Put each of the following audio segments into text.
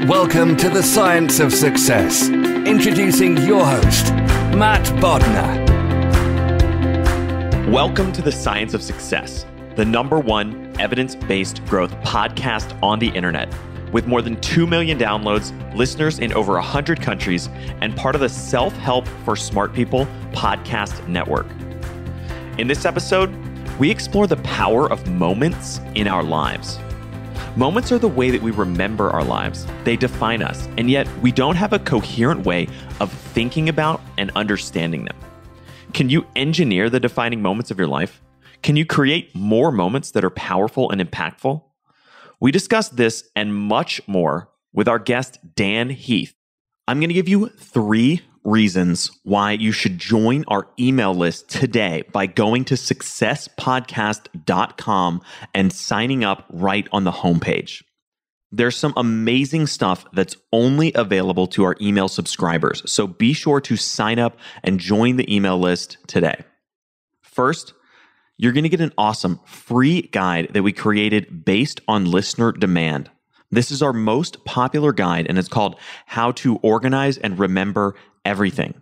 Welcome to the Science of Success. Introducing your host, Matt Bodnar. Welcome to the Science of Success, the #1 evidence-based growth podcast on the internet. With more than 2 million downloads, listeners in over 100 countries, and part of the Self-Help for Smart People podcast network. In this episode, we explore the power of moments in our lives. Moments are the way that we remember our lives. They define us, and yet we don't have a coherent way of thinking about and understanding them. Can you engineer the defining moments of your life? Can you create more moments that are powerful and impactful? We discuss this and much more with our guest, Dan Heath. I'm going to give you 3 reasons why you should join our email list today by going to successpodcast.com and signing up right on the homepage. There's some amazing stuff that's only available to our email subscribers, so be sure to sign up and join the email list today. First, you're going to get an awesome free guide that we created based on listener demand. This is our most popular guide, and it's called How to Organize and Remember Everything,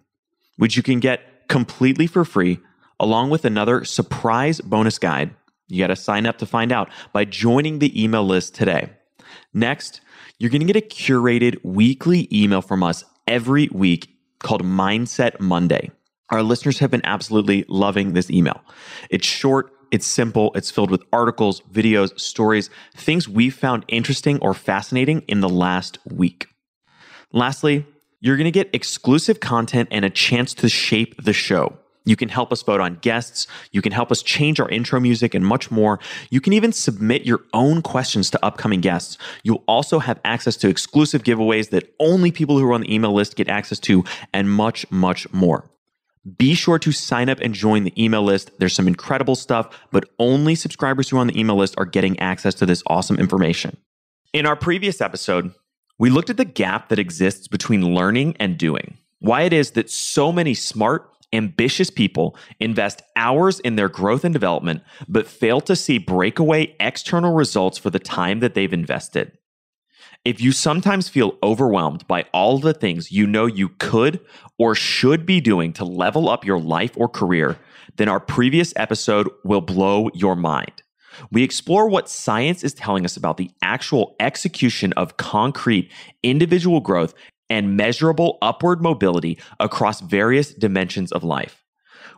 which you can get completely for free, along with another surprise bonus guide. You got to sign up to find out by joining the email list today. Next, you're going to get a curated weekly email from us every week called Mindset Monday. Our listeners have been absolutely loving this email. It's short, it's simple, it's filled with articles, videos, stories, things we've found interesting or fascinating in the last week. Lastly, you're going to get exclusive content and a chance to shape the show. You can help us vote on guests. You can help us change our intro music and much more. You can even submit your own questions to upcoming guests. You'll also have access to exclusive giveaways that only people who are on the email list get access to, and much, much more. Be sure to sign up and join the email list. There's some incredible stuff, but only subscribers who are on the email list are getting access to this awesome information. In our previous episode, we looked at the gap that exists between learning and doing. Why it is that so many smart, ambitious people invest hours in their growth and development, but fail to see breakaway external results for the time that they've invested. If you sometimes feel overwhelmed by all the things you know you could or should be doing to level up your life or career, then our previous episode will blow your mind. We explore what science is telling us about the actual execution of concrete individual growth and measurable upward mobility across various dimensions of life.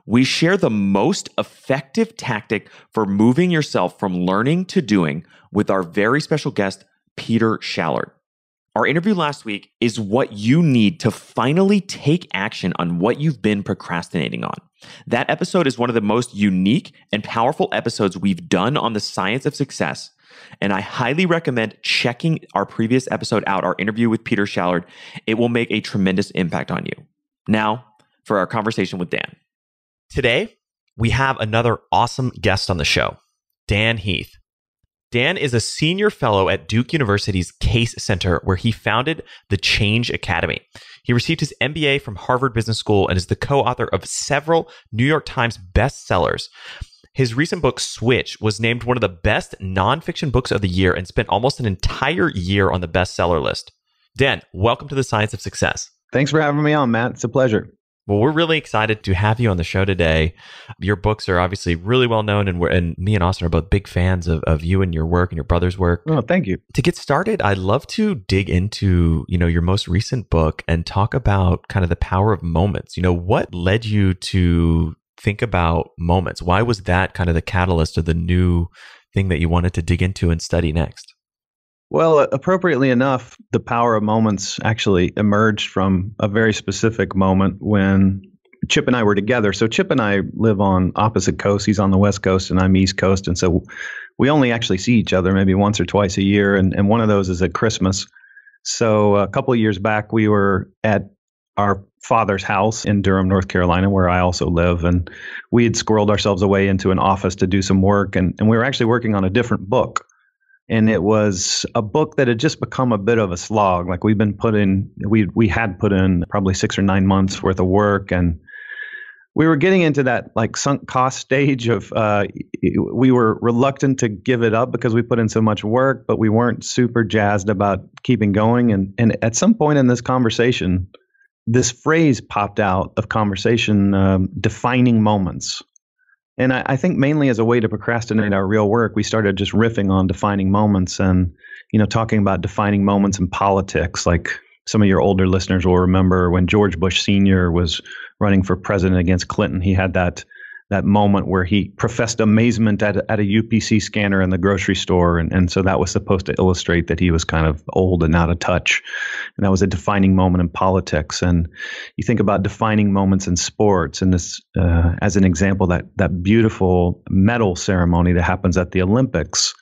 We share the most effective tactic for moving yourself from learning to doing with our very special guest, Peter Shallard. Our interview last week is what you need to finally take action on what you've been procrastinating on. That episode is one of the most unique and powerful episodes we've done on the Science of Success, and I highly recommend checking our previous episode out, our interview with Peter Shallard. It will make a tremendous impact on you. Now, for our conversation with Dan. Today, we have another awesome guest on the show, Dan Heath. Dan is a senior fellow at Duke University's Case Center, where he founded the Change Academy. He received his MBA from Harvard Business School and is the co-author of several New York Times bestsellers. His recent book, Switch, was named one of the best nonfiction books of the year and spent almost an entire year on the bestseller list. Dan, welcome to the Science of Success. Thanks for having me on, Matt. It's a pleasure. Well, we're really excited to have you on the show today. Your books are obviously really well known, and me and Austin are both big fans of you and your work and your brother's work. Oh, thank you. To get started, I'd love to dig into, your most recent book and talk about kind of the power of moments. What led you to think about moments? Why was that kind of the catalyst or the new thing that you wanted to dig into and study next? Well, appropriately enough, the power of moments actually emerged from a very specific moment when Chip and I were together. So Chip and I live on opposite coasts. He's on the West Coast and I'm East Coast. And so we only actually see each other maybe once or twice a year. And one of those is at Christmas. So a couple of years back, we were at our father's house in Durham, North Carolina, where I also live. And we had squirreled ourselves away into an office to do some work. And we were actually working on a different book. And it was a book that had just become a bit of a slog. Like we had put in probably 6 or 9 months worth of work. And we were getting into that like sunk cost stage of we were reluctant to give it up because we put in so much work, but we weren't super jazzed about keeping going. And at some point in this conversation, this phrase popped out of conversation, defining moments. And I think mainly as a way to procrastinate our real work, we started just riffing on defining moments and, talking about defining moments in politics. Like some of your older listeners will remember when George Bush Sr. was running for president against Clinton, he had that moment where he professed amazement at a UPC scanner in the grocery store. And so that was supposed to illustrate that he was kind of old and out of touch. And that was a defining moment in politics. And you think about defining moments in sports, and this, as an example, that beautiful medal ceremony that happens at the Olympics,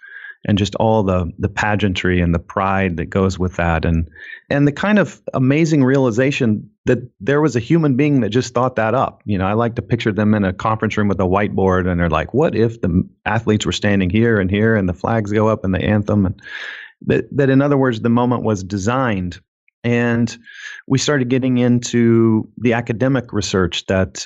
and just all the pageantry and the pride that goes with that. And the kind of amazing realization that there was a human being that just thought that up. I like to picture them in a conference room with a whiteboard, and they're like, what if the athletes were standing here and here and the flags go up and the anthem? And that in other words, the moment was designed. And we started getting into the academic research that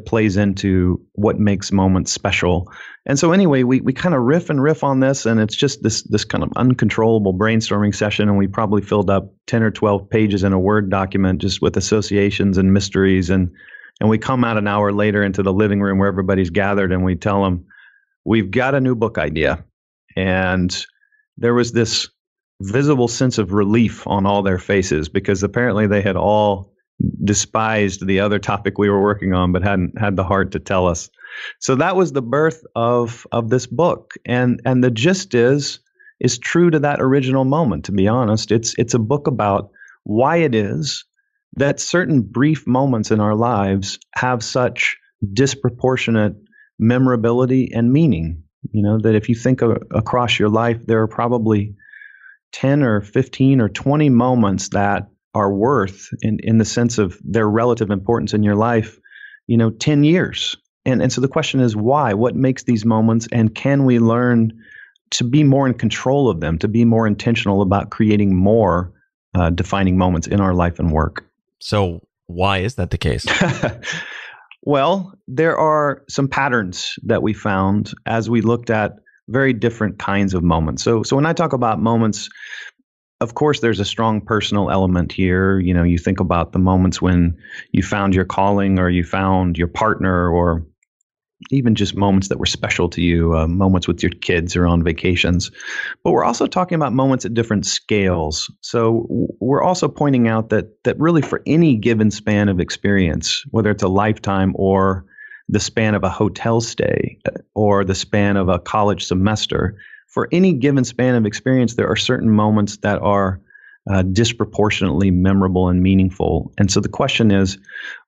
plays into what makes moments special. And so anyway, we kind of riff on this, and it's just this kind of uncontrollable brainstorming session. And we probably filled up 10 or 12 pages in a Word document just with associations and mysteries. And we come out an hour later into the living room where everybody's gathered, and we tell them, we've got a new book idea. And there was this visible sense of relief on all their faces, because apparently they had all despised the other topic we were working on, but hadn't had the heart to tell us. So that was the birth of this book. And the gist is true to that original moment, to be honest. It's a book about why it is that certain brief moments in our lives have such disproportionate memorability and meaning. That if you think across your life, there are probably 10 or 15 or 20 moments that are worth, in the sense of their relative importance in your life, 10 years. And so the question is why? What makes these moments? And can we learn to be more in control of them, to be more intentional about creating more defining moments in our life and work? So why is that the case? Well, there are some patterns that we found as we looked at very different kinds of moments. So when I talk about moments, of course, there's a strong personal element here. You think about the moments when you found your calling, or you found your partner, or even just moments that were special to you, moments with your kids or on vacations. But we're also talking about moments at different scales. So we're also pointing out that really for any given span of experience, whether it's a lifetime or the span of a hotel stay or the span of a college semester, for any given span of experience, there are certain moments that are disproportionately memorable and meaningful. And so the question is,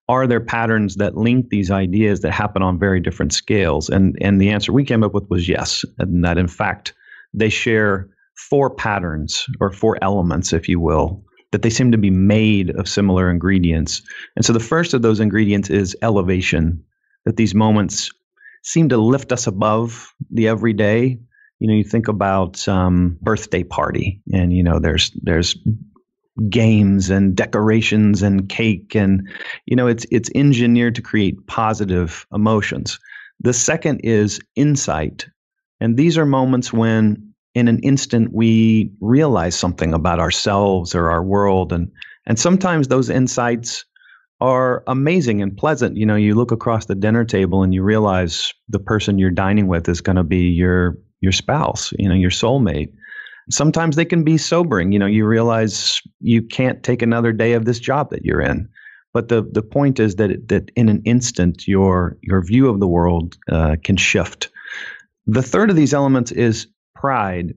are there patterns that link these ideas that happen on very different scales? And the answer we came up with was yes, and that in fact, they share 4 patterns, or 4 elements, if you will, that they seem to be made of similar ingredients. And so the first of those ingredients is elevation, that these moments seem to lift us above the everyday. You think about birthday party, and there's games and decorations and cake, and it's engineered to create positive emotions. The second is insight, and these are moments when, in an instant, we realize something about ourselves or our world, and sometimes those insights are amazing and pleasant. You look across the dinner table and you realize the person you're dining with is going to be your spouse, your soulmate. Sometimes they can be sobering. You realize you can't take another day of this job that you're in. But the point is that in an instant, your view of the world can shift. The third of these elements is pride.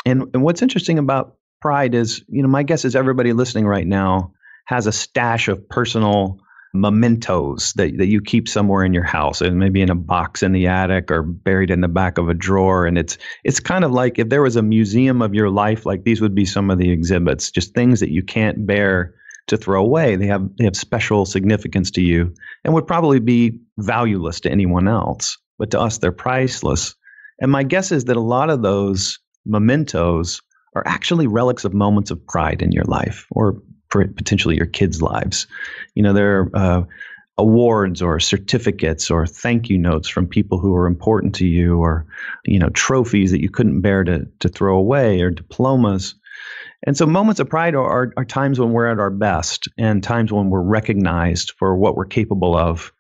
And what's interesting about pride is, my guess is everybody listening right now has a stash of personal mementos that you keep somewhere in your house, and maybe in a box in the attic or buried in the back of a drawer. And it's kind of like if there was a museum of your life, like these would be some of the exhibits, just things that you can't bear to throw away. They have special significance to you and would probably be valueless to anyone else, but to us, they're priceless. And my guess is that a lot of those mementos are actually relics of moments of pride in your life, or potentially your kids' lives. There are awards or certificates or thank you notes from people who were important to you, or, trophies that you couldn't bear to throw away, or diplomas. And so moments of pride are times when we're at our best and times when we're recognized for what we're capable of.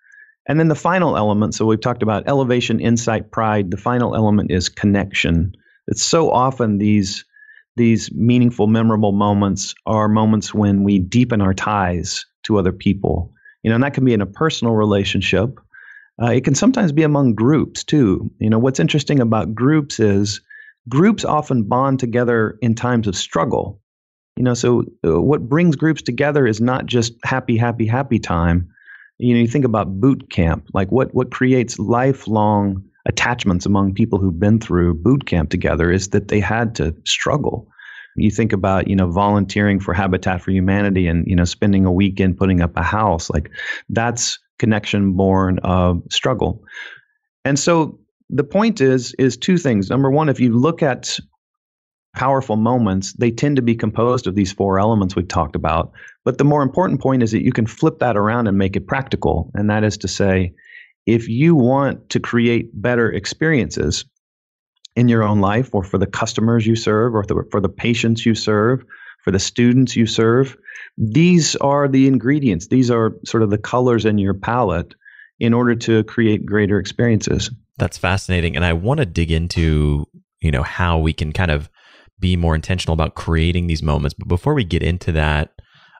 And then the final element, so we've talked about elevation, insight, pride. The final element is connection. It's so often these meaningful, memorable moments are moments when we deepen our ties to other people. And that can be in a personal relationship. It can sometimes be among groups too. What's interesting about groups is groups often bond together in times of struggle. So what brings groups together is not just happy, happy, happy time. You think about boot camp, like what creates lifelong attachments among people who've been through boot camp together is that they had to struggle. You think about, volunteering for Habitat for Humanity and, spending a weekend putting up a house, like that's connection born of struggle. And so the point is two things. Number one, if you look at powerful moments, they tend to be composed of these four elements we've talked about. But the more important point is that you can flip that around and make it practical. And that is to say, if you want to create better experiences in your own life, or for the customers you serve, or for the patients you serve, for the students you serve, these are the ingredients. These are sort of the colors in your palette in order to create greater experiences. That's fascinating. And I want to dig into, how we can kind of be more intentional about creating these moments. But before we get into that,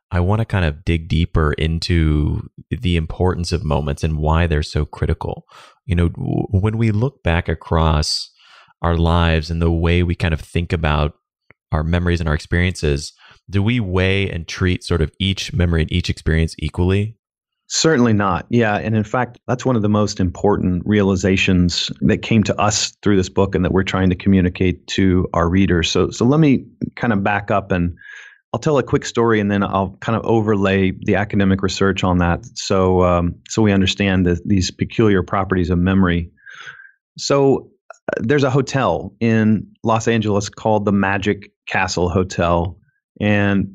I want to kind of dig deeper into the importance of moments and why they're so critical. When we look back across our lives and the way we kind of think about our memories and our experiences, do we weigh and treat sort of each memory and each experience equally? Certainly not. Yeah. And in fact, that's one of the most important realizations that came to us through this book and that we're trying to communicate to our readers. So let me kind of back up, and I'll tell a quick story, and then I'll kind of overlay the academic research on that so we understand these peculiar properties of memory. So there's a hotel in Los Angeles called the Magic Castle Hotel. And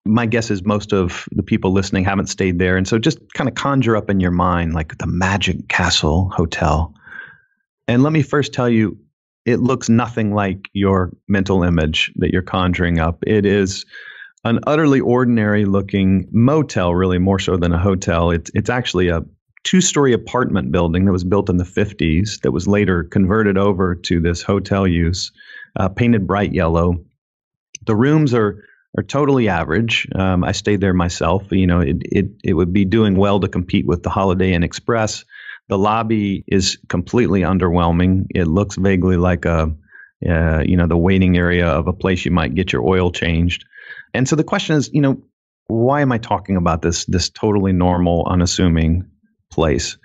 my guess is most of the people listening haven't stayed there. And so just kind of conjure up in your mind, like the Magic Castle Hotel. And let me first tell you, it looks nothing like your mental image that you're conjuring up. It is an utterly ordinary looking motel, really more so than a hotel. It's actually a 2-story apartment building that was built in the 50s that was later converted over to this hotel use, painted bright yellow. The rooms are totally average. I stayed there myself. It would be doing well to compete with the Holiday Inn Express. The lobby is completely underwhelming. It looks vaguely like the waiting area of a place you might get your oil changed. And so the question is, why am I talking about this totally normal, unassuming place?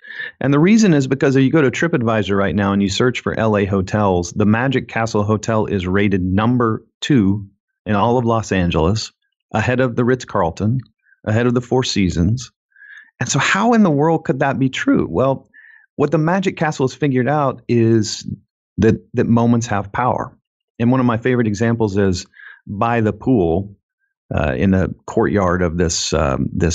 And the reason is because if you go to TripAdvisor right now and you search for LA hotels, the Magic Castle Hotel is rated number 2 in all of Los Angeles, ahead of the Ritz-Carlton, ahead of the Four Seasons. And so how in the world could that be true? Well, what the Magic Castle has figured out is that moments have power. And one of my favorite examples is by the pool in the courtyard of this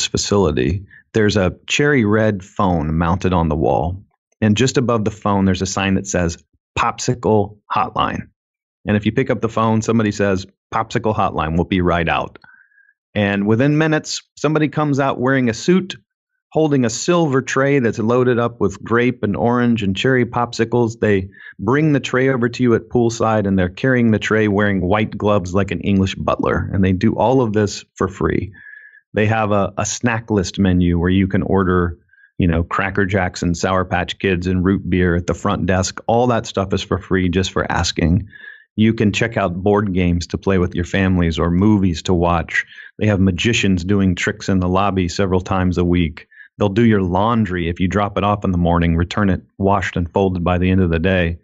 facility. There's a cherry red phone mounted on the wall. And just above the phone, there's a sign that says Popsicle Hotline. And if you pick up the phone, somebody says, Popsicle Hotline will be right out. And within minutes, somebody comes out wearing a suit, holding a silver tray that's loaded up with grape and orange and cherry popsicles. They bring the tray over to you at poolside, and they're carrying the tray wearing white gloves like an English butler. And they do all of this for free. They have a snack list menu where you can order, Cracker Jacks and Sour Patch Kids and root beer at the front desk. All that stuff is for free just for asking. You can check out board games to play with your families or movies to watch. They have magicians doing tricks in the lobby several times a week. They'll do your laundry if you drop it off in the morning, return it washed and folded by the end of the day.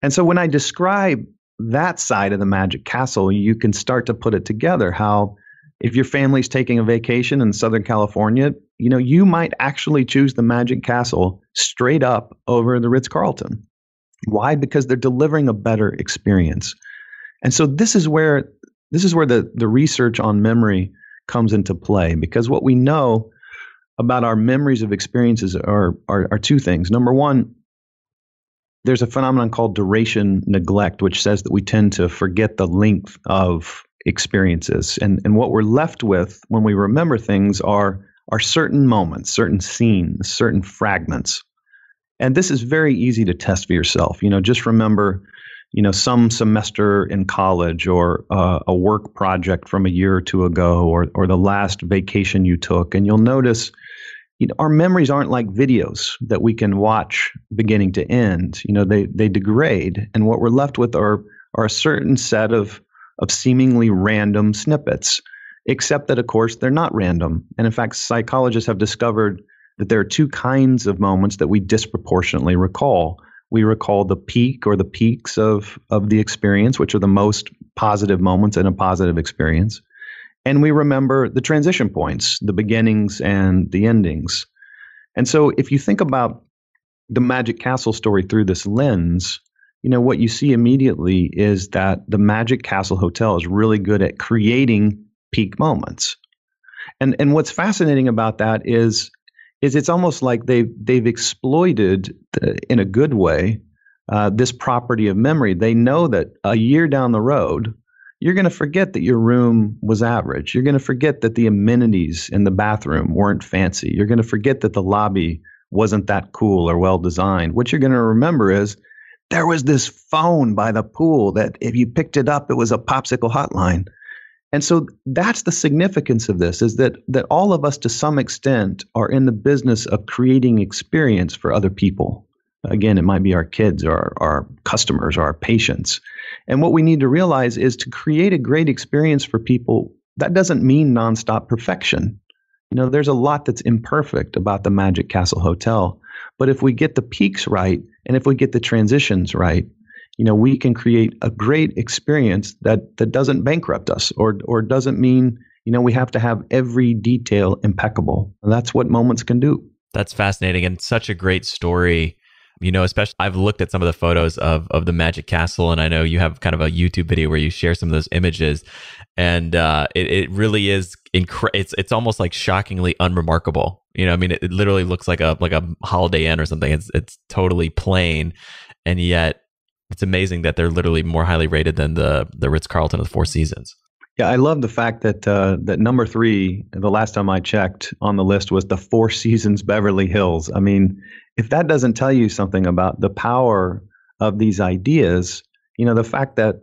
And so when I describe that side of the Magic Castle, you can start to put it together, how if your family's taking a vacation in Southern California, you might actually choose the Magic Castle straight up over the Ritz-Carlton. Why? Because they're delivering a better experience. And so this is where the research on memory comes into play, because what we know about our memories of experiences are two things. Number one, there's a phenomenon called duration neglect, which says that we tend to forget the length of experiences. And what we're left with when we remember things are certain moments, certain scenes, certain fragments. And this is very easy to test for yourself. Just remember, some semester in college, or a work project from a year or two ago, or the last vacation you took. And you'll notice, our memories aren't like videos that we can watch beginning to end. They degrade. And what we're left with are a certain set of seemingly random snippets, except that, of course, they're not random. And in fact, psychologists have discovered that there are two kinds of moments that we disproportionately recall. We recall the peak or the peaks of the experience, which are the most positive moments in a positive experience. And we remember the transition points, the beginnings and the endings. And so if you think about the Magic Castle story through this lens, what you see immediately is that the Magic Castle Hotel is really good at creating peak moments. And what's fascinating about that is it's almost like they've exploited, in a good way, this property of memory. They know that a year down the road, you're going to forget that your room was average. You're going to forget that the amenities in the bathroom weren't fancy. You're going to forget that the lobby wasn't that cool or well designed. What you're going to remember is there was this phone by the pool that if you picked it up, it was a popsicle hotline. And so that's the significance of this, is that all of us, to some extent, are in the business of creating experience for other people. Again, it might be our kids or our customers or our patients. And what we need to realize is, to create a great experience for people, that doesn't mean nonstop perfection. There's a lot that's imperfect about the Magic Castle Hotel. But if we get the peaks right, and if we get the transitions right, we can create a great experience that doesn't bankrupt us, or doesn't mean, we have to have every detail impeccable. And that's what moments can do. That's fascinating, and such a great story. Especially, I've looked at some of the photos of the Magic Castle, and I know you have kind of a YouTube video where you share some of those images, and it really is it's almost like shockingly unremarkable. It literally looks like a Holiday Inn or something. It's totally plain, and yet it's amazing that they're literally more highly rated than the Ritz-Carlton of the Four Seasons. Yeah, I love the fact that that number 3, the last time I checked on the list, was the Four Seasons Beverly Hills. I mean, if that doesn't tell you something about the power of these ideas, the fact that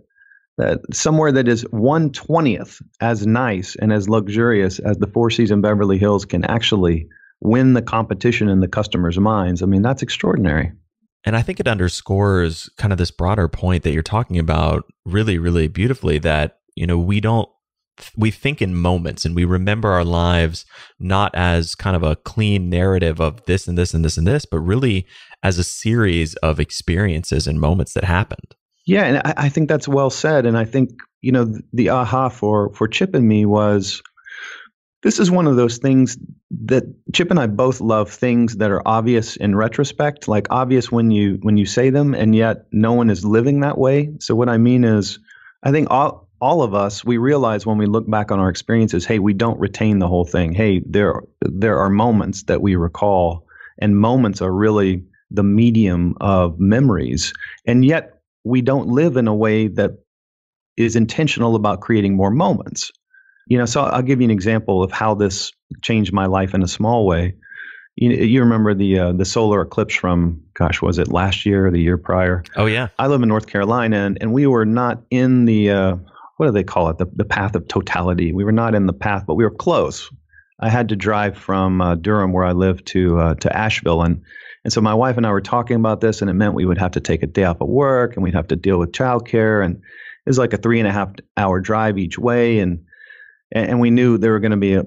somewhere that is 1/20th as nice and as luxurious as the Four Seasons Beverly Hills can actually win the competition in the customer's minds, I mean, that's extraordinary. And I think it underscores kind of this broader point that you're talking about really, really beautifully, that we think in moments, and we remember our lives not as kind of a clean narrative of this and this and this and this, but really as a series of experiences and moments that happened. Yeah, and I think that's well said. And I think, the aha for Chip and me was, this is one of those things that Chip and I both love, things that are obvious in retrospect, like obvious when you say them, and yet no one is living that way. So what I mean is, I think all of us, we realize when we look back on our experiences, hey, we don't retain the whole thing. Hey, there are moments that we recall, and moments are really the medium of memories. And yet we don't live in a way that is intentional about creating more moments. So I'll give you an example of how this changed my life in a small way. You remember the solar eclipse from, was it last year or the year prior? Oh, yeah. I live in North Carolina, and we were not in the, what do they call it? The path of totality. We were not in the path, but we were close. I had to drive from Durham, where I live, to Asheville. And so my wife and I were talking about this, and it meant we would have to take a day off of work, and we'd have to deal with childcare. And it was like a 3.5 hour drive each way. And we knew there were going to be a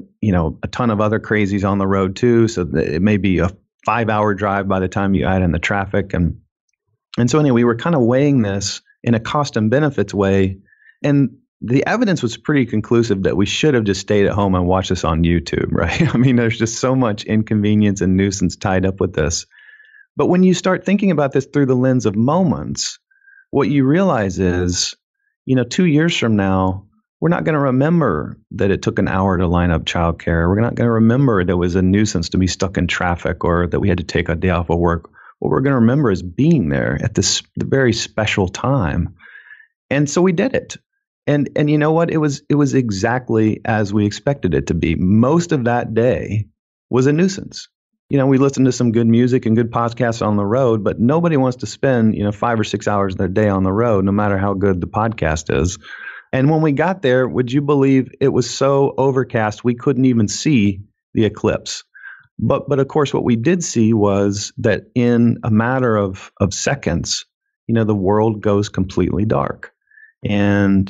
ton of other crazies on the road too. So it may be a 5-hour drive by the time you add in the traffic. And so anyway, we were kind of weighing this in a cost and benefits way. And the evidence was pretty conclusive that we should have just stayed at home and watched this on YouTube, right? I mean, there's just so much inconvenience and nuisance tied up with this. But when you start thinking about this through the lens of moments, what you realize is, 2 years from now, we're not going to remember that it took an hour to line up childcare. We're not going to remember that it was a nuisance to be stuck in traffic or that we had to take a day off of work. What we're going to remember is being there at the very special time. And so we did it. And you know what? It was exactly as we expected it to be. Most of that day was a nuisance. We listened to some good music and good podcasts on the road, but nobody wants to spend, 5 or 6 hours of their day on the road, no matter how good the podcast is. And when we got there, would you believe it was so overcast we couldn't even see the eclipse? But of course, what we did see was that in a matter of seconds, the world goes completely dark. And,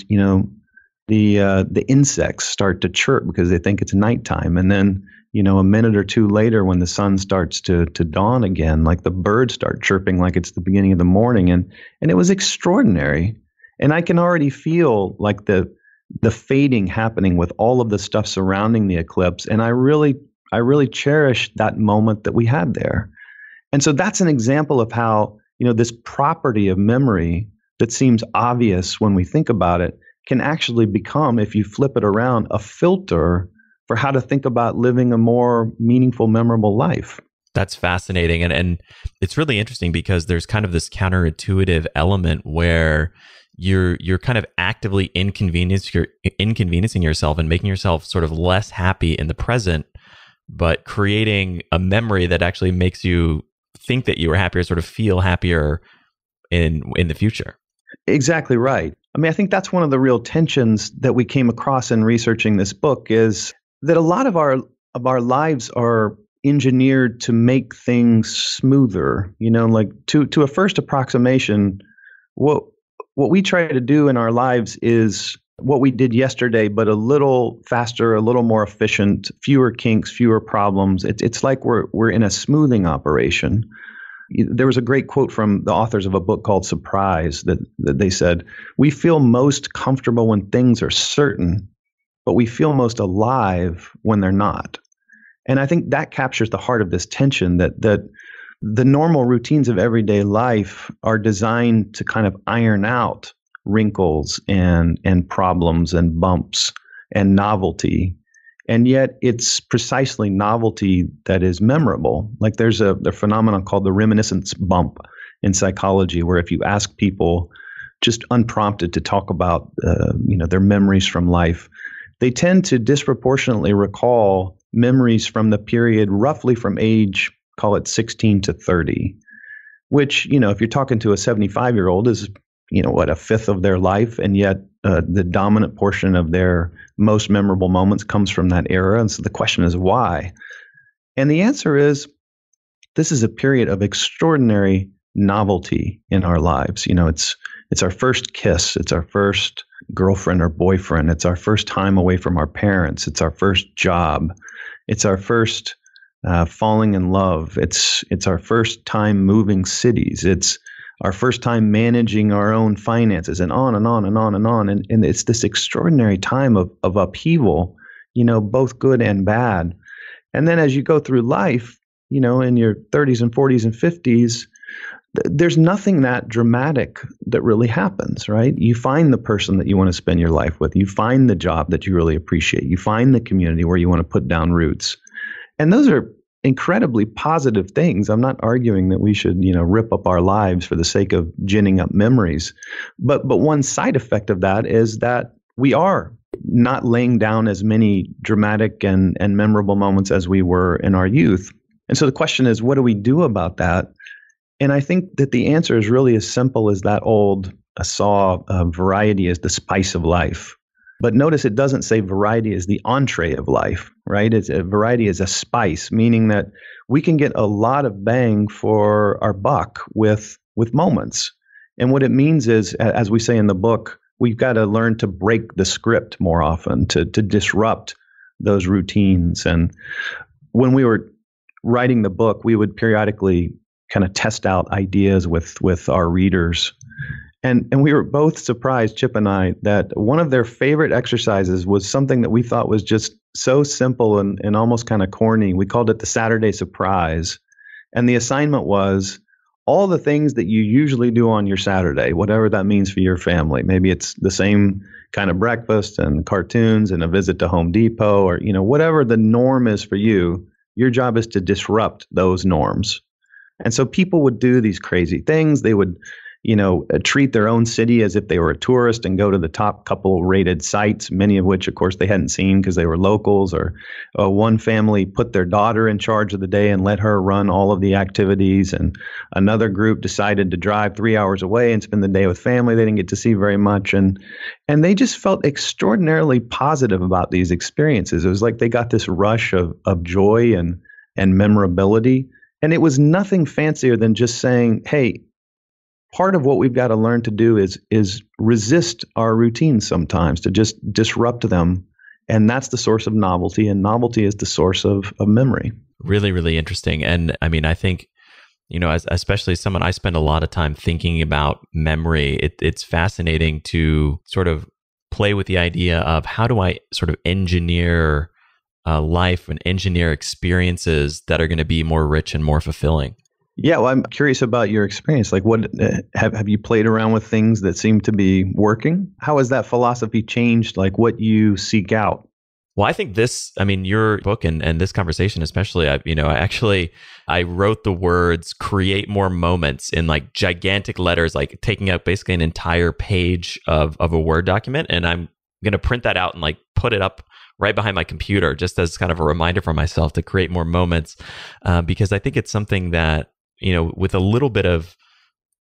the insects start to chirp because they think it's nighttime. And then, a minute or two later, when the sun starts to dawn again, like the birds start chirping like it's the beginning of the morning. And it was extraordinary. And I can already feel like the fading happening with all of the stuff surrounding the eclipse. And I really cherish that moment that we had there. And so that's an example of how, this property of memory that seems obvious when we think about it can actually become, if you flip it around, a filter for how to think about living a more meaningful, memorable life. That's fascinating. And it's really interesting because there's kind of this counterintuitive element where you're kind of actively inconveniencing yourself and making yourself sort of less happy in the present, but creating a memory that actually makes you think that you were happier, sort of feel happier in the future. Exactly right. I mean, I think that's one of the real tensions that we came across in researching this book, is that a lot of our lives are engineered to make things smoother. Like to a first approximation, what we try to do in our lives is what we did yesterday, but a little faster, a little more efficient, fewer kinks, fewer problems. It's like we're in a smoothing operation. There was a great quote from the authors of a book called Surprise that they said, "We feel most comfortable when things are certain, but we feel most alive when they're not." And I think that captures the heart of this tension, that the normal routines of everyday life are designed to kind of iron out wrinkles and problems and bumps and novelty. And yet it's precisely novelty that is memorable. Like there's a phenomenon called the reminiscence bump in psychology, where if you ask people just unprompted to talk about their memories from life, they tend to disproportionately recall memories from the period roughly from age, call it 16 to 30, which, if you're talking to a 75-year-old is, a fifth of their life. And yet the dominant portion of their most memorable moments comes from that era. And so the question is why? And the answer is, this is a period of extraordinary novelty in our lives. It's our first kiss. It's our first girlfriend or boyfriend. It's our first time away from our parents. It's our first job. It's our first falling in love. It's our first time moving cities. It's our first time managing our own finances, and on and on and on and on. And it's this extraordinary time of upheaval, both good and bad. And then as you go through life, in your 30s and 40s and 50s, there's nothing that dramatic that really happens, right? You find the person that you want to spend your life with. You find the job that you really appreciate. You find the community where you want to put down roots. And those are incredibly positive things. I'm not arguing that we should, rip up our lives for the sake of ginning up memories. But one side effect of that is that we are not laying down as many dramatic and memorable moments as we were in our youth. And so the question is, what do we do about that? And I think that the answer is really as simple as that old saw, variety is the spice of life. But notice it doesn't say variety is the entree of life, right? Variety is a spice, meaning that we can get a lot of bang for our buck with moments. And what it means is, as we say in the book, we've got to learn to break the script more often, to disrupt those routines. And when we were writing the book, we would periodically kind of test out ideas with our readers. And we were both surprised, Chip and I, that one of their favorite exercises was something that we thought was just so simple and almost kind of corny. We called it the Saturday Surprise. And the assignment was, all the things that you usually do on your Saturday, whatever that means for your family. Maybe it's the same kind of breakfast and cartoons and a visit to Home Depot, or, whatever the norm is for you. Your job is to disrupt those norms. And so people would do these crazy things. They would, treat their own city as if they were a tourist and go to the top couple rated sites, many of which, of course, they hadn't seen because they were locals. Or one family put their daughter in charge of the day and let her run all of the activities. And another group decided to drive 3 hours away and spend the day with family they didn't get to see very much. And they just felt extraordinarily positive about these experiences. It was like they got this rush of joy and memorability. And it was nothing fancier than just saying, hey, part of what we've got to learn to do is resist our routines sometimes, to just disrupt them. And that's the source of novelty. And novelty is the source of memory. Really, really interesting. And I mean, I think, especially someone, I spend a lot of time thinking about memory. It's fascinating to sort of play with the idea of how do I sort of engineer life and engineer experiences that are going to be more rich and more fulfilling. Yeah, well, I'm curious about your experience. Like, what have you played around with things that seem to be working? How has that philosophy changed, like what you seek out? Well, I think your book and this conversation especially, I wrote the words "create more moments" in like gigantic letters, like taking up basically an entire page of a Word document, and I'm going to print that out and like put it up right behind my computer, just as kind of a reminder for myself to create more moments, because I think it's something that, with a little bit of,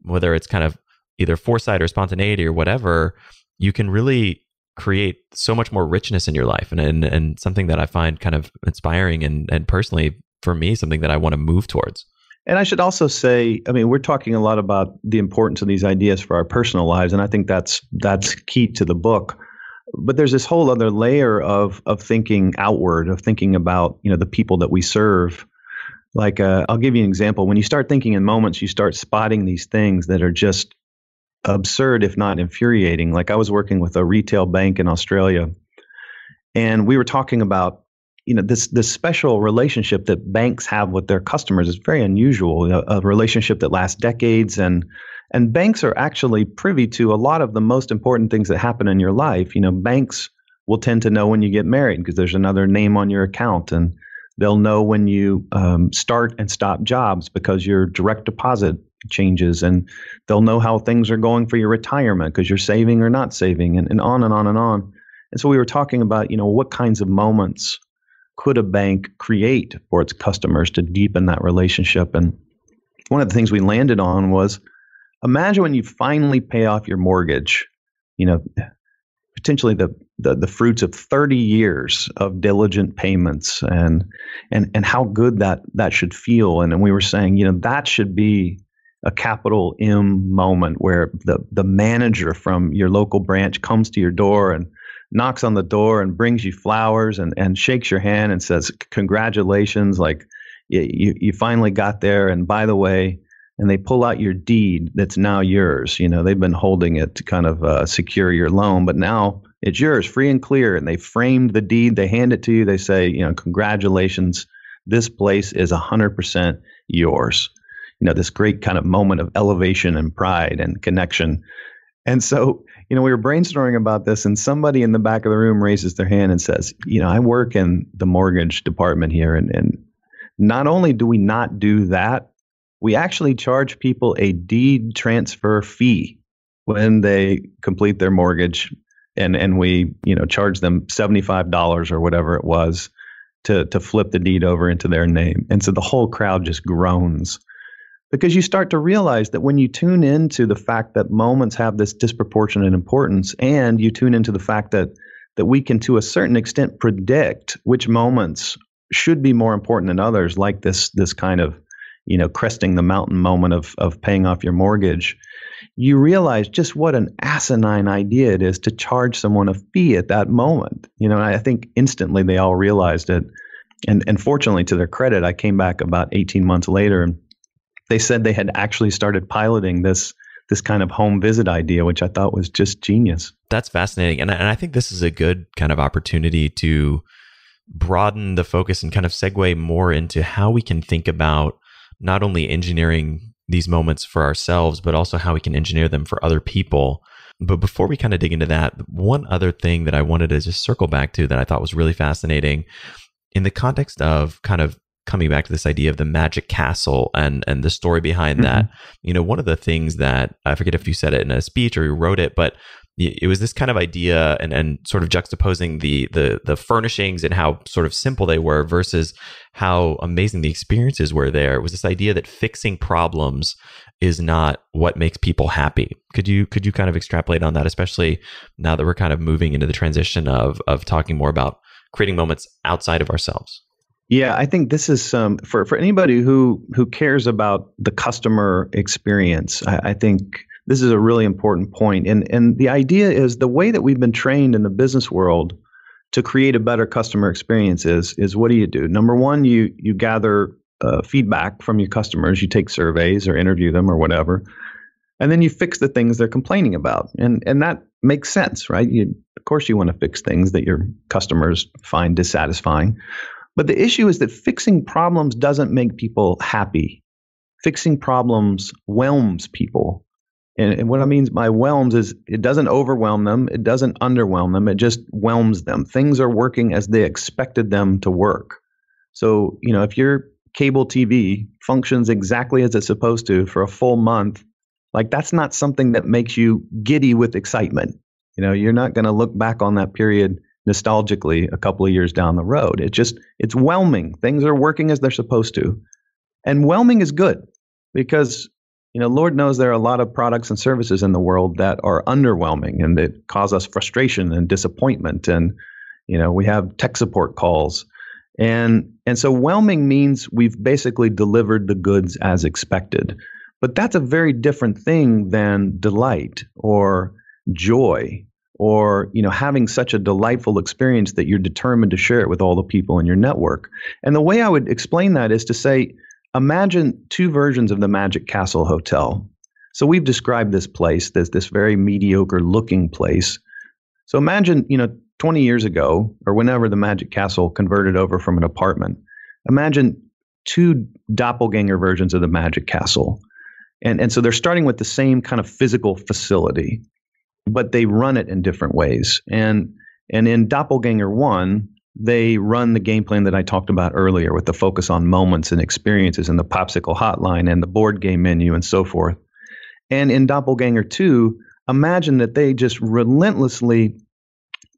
whether it's kind of either foresight or spontaneity or whatever, you can really create so much more richness in your life, and something that I find kind of inspiring and personally for me, something that I want to move towards. And I should also say, we're talking a lot about the importance of these ideas for our personal lives, and I think that's key to the book. But there's this whole other layer of thinking outward, of thinking about, the people that we serve. Like, I'll give you an example. When you start thinking in moments, you start spotting these things that are just absurd, if not infuriating. Like, I was working with a retail bank in Australia, and we were talking about, this special relationship that banks have with their customers is very unusual. A relationship that lasts decades, and banks are actually privy to a lot of the most important things that happen in your life. Banks will tend to know when you get married because there's another name on your account, and they'll know when you start and stop jobs because your direct deposit changes, and they'll know how things are going for your retirement because you're saving or not saving, and on and on and on. And so we were talking about, what kinds of moments could a bank create for its customers to deepen that relationship. And one of the things we landed on was, imagine when you finally pay off your mortgage, potentially the fruits of 30 years of diligent payments, and how good that should feel. And we were saying, that should be a capital M moment where the manager from your local branch comes to your door and knocks on the door and brings you flowers and shakes your hand and says, congratulations, like you finally got there. And by the way, and they pull out your deed that's now yours. They've been holding it to kind of secure your loan, but now it's yours, free and clear. And they framed the deed. They hand it to you. They say, congratulations, this place is 100% yours. This great kind of moment of elevation and pride and connection. And so, we were brainstorming about this, and somebody in the back of the room raises their hand and says, I work in the mortgage department here. And not only do we not do that, we actually charge people a deed transfer fee when they complete their mortgage, and we, charge them $75 or whatever it was to flip the deed over into their name. And so the whole crowd just groans, because you start to realize that when you tune into the fact that moments have this disproportionate importance, and you tune into the fact that we can, to a certain extent, predict which moments should be more important than others, like this kind of cresting the mountain moment of paying off your mortgage, you realize just what an asinine idea it is to charge someone a fee at that moment. And I think instantly they all realized it. And fortunately, to their credit, I came back about 18 months later, and they said they had actually started piloting this kind of home visit idea, which I thought was just genius. That's fascinating. And I think this is a good kind of opportunity to broaden the focus and kind of segue more into how we can think about not only engineering these moments for ourselves, but also how we can engineer them for other people. But before we kind of dig into that, one other thing that I wanted to just circle back to that I thought was really fascinating in the context of kind of coming back to this idea of the magic castle and the story behind that. One of the things that, I forget if you said it in a speech or you wrote it, but it was this kind of idea and sort of juxtaposing the furnishings and how sort of simple they were versus how amazing the experiences were there. It was this idea that fixing problems is not what makes people happy. Could you kind of extrapolate on that, especially now that we're kind of moving into the transition of talking more about creating moments outside of ourselves? Yeah, I think this is for anybody who cares about the customer experience. I think this is a really important point. And the idea is the way that we've been trained in the business world to create a better customer experience is what do you do? Number one, you gather feedback from your customers. You take surveys or interview them or whatever, and then you fix the things they're complaining about. And that makes sense, right? Of course, you want to fix things that your customers find dissatisfying. But the issue is that fixing problems doesn't make people happy. Fixing problems whelms people. And what I mean by whelms is it doesn't overwhelm them. It doesn't underwhelm them. It just whelms them. Things are working as they expected them to work. So, if your cable TV functions exactly as it's supposed to for a full month, like that's not something that makes you giddy with excitement. You're not going to look back on that period nostalgically a couple of years down the road. It's whelming. Things are working as they're supposed to. And whelming is good because, Lord knows there are a lot of products and services in the world that are underwhelming and that cause us frustration and disappointment. And, we have tech support calls. And so whelming means we've basically delivered the goods as expected. But that's a very different thing than delight or joy or, having such a delightful experience that you're determined to share it with all the people in your network. And the way I would explain that is to say, imagine two versions of the Magic Castle Hotel. So we've described this place as this very mediocre looking place. So imagine, 20 years ago, or whenever the Magic Castle converted over from an apartment, imagine two doppelganger versions of the Magic Castle. And so they're starting with the same kind of physical facility, but they run it in different ways. And in Doppelganger 1, they run the game plan that I talked about earlier with the focus on moments and experiences and the popsicle hotline and the board game menu and so forth. And in Doppelganger 2, imagine that they just relentlessly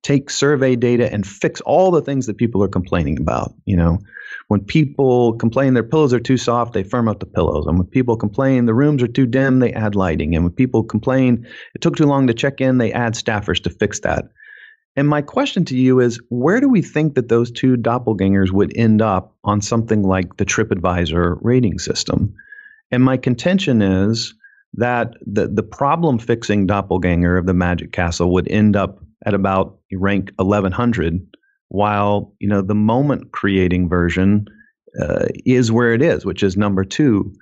take survey data and fix all the things that people are complaining about. When people complain their pillows are too soft, they firm up the pillows. And when people complain the rooms are too dim, they add lighting. And when people complain it took too long to check in, they add staffers to fix that. And my question to you is, where do we think that those two doppelgangers would end up on something like the TripAdvisor rating system? And my contention is that the problem-fixing doppelganger of the Magic Castle would end up at about rank 1100, while the moment-creating version is where it is, which is number 2.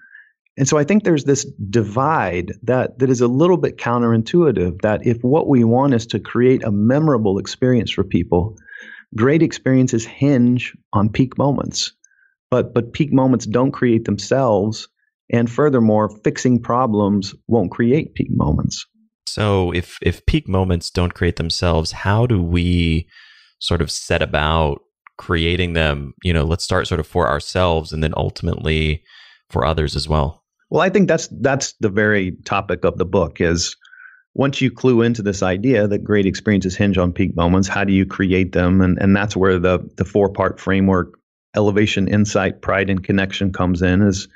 And so I think there's this divide that is a little bit counterintuitive, that if what we want is to create a memorable experience for people, great experiences hinge on peak moments. But peak moments don't create themselves. And furthermore, fixing problems won't create peak moments. So if peak moments don't create themselves, how do we sort of set about creating them? Let's start sort of for ourselves and then ultimately for others as well. Well, I think that's the very topic of the book is once you clue into this idea that great experiences hinge on peak moments, how do you create them? And that's where the 4-part framework, elevation, insight, pride, and connection comes in as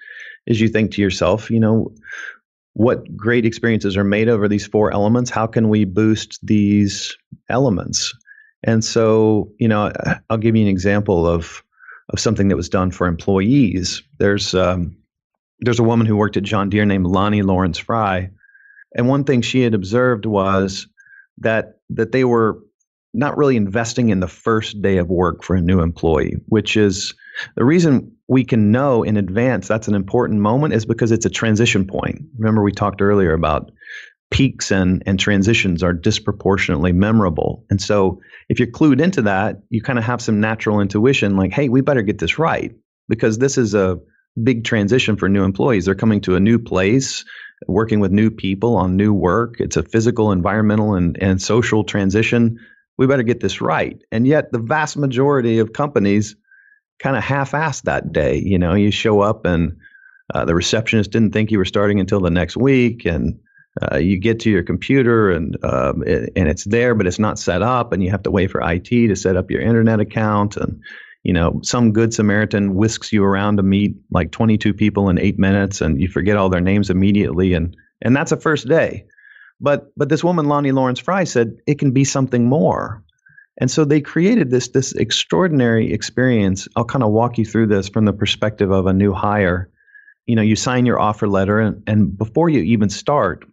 you think to yourself, what great experiences are made over these 4 elements? How can we boost these elements? And so, I'll give you an example of something that was done for employees. There's a woman who worked at John Deere named Lonnie Lawrence Fry. And one thing she had observed was that they were not really investing in the first day of work for a new employee, which is the reason we can know in advance that's an important moment is because it's a transition point. Remember, we talked earlier about peaks and transitions are disproportionately memorable. And so if you're clued into that, you kind of have some natural intuition like, hey, we better get this right because this is a big transition for new employees. They're coming to a new place, working with new people on new work. It's a physical, environmental, and social transition. We better get this right. And yet the vast majority of companies kind of half-assed that day. You show up and the receptionist didn't think you were starting until the next week, and you get to your computer and it's there, but it's not set up, and you have to wait for IT to set up your internet account. And some good Samaritan whisks you around to meet like 22 people in 8 minutes, and you forget all their names immediately, and that's a first day. But this woman, Lonnie Lawrence Fry, said it can be something more. And so they created this extraordinary experience. I'll kind of walk you through this from the perspective of a new hire. You sign your offer letter, and before you even start,